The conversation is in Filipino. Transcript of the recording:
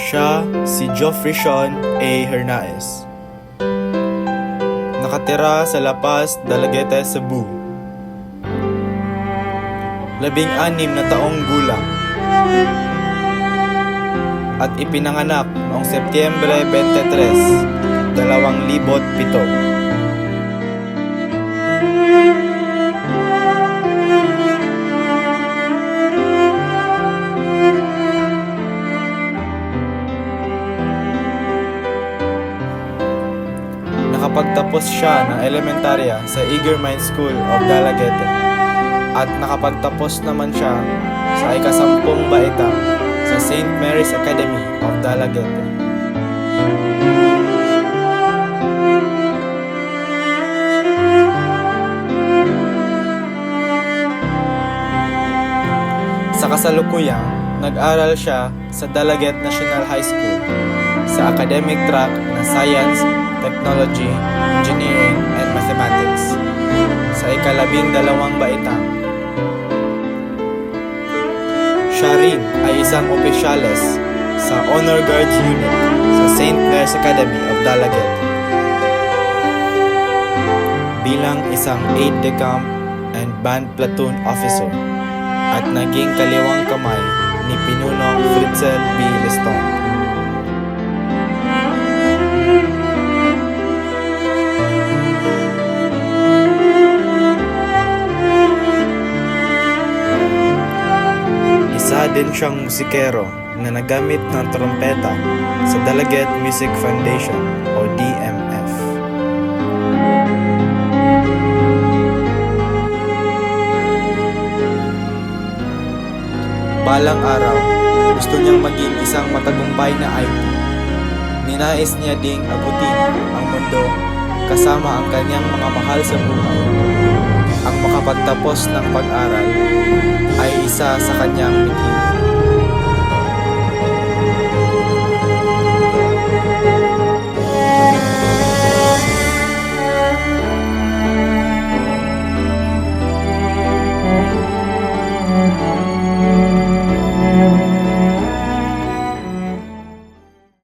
Siya si Geoffrey Sean A. Hernaez. Nakatira sa La Paz, Dumaguete, Cebu. 16 na taong gulang. At ipinanganak noong Setyembre 23, 2007. Nakapagtapos siya ng elementarya sa Eager Minds School of Dumaguete at nakapagtapos naman siya sa ika-10 baitang sa St. Mary's Academy of Dumaguete. Sa kasalukuyan, nag-aral siya sa Dumaguete National High School sa academic track na Science, Technology, Engineering, and Mathematics sa ika-12 baitang. Siya rin ay isang opisyales sa Honor Guards Unit sa St. Mary's Academy of Dumaguete bilang isang aide-de-camp and band platoon officer at naging kaliwang kamay ni Pinunong Fritzl B. Liston. Isa din siyang musikero na nagamit ng trompeta sa Dumaguete Music Foundation o DMF. Balang araw, gusto niyang maging isang matagumpay na IT. Ninais niya ding abutin ang mundo kasama ang kanyang mga mahal sa buhay. Ang makapagtapos ng pag-aral ay isa sa kanyang mithiin.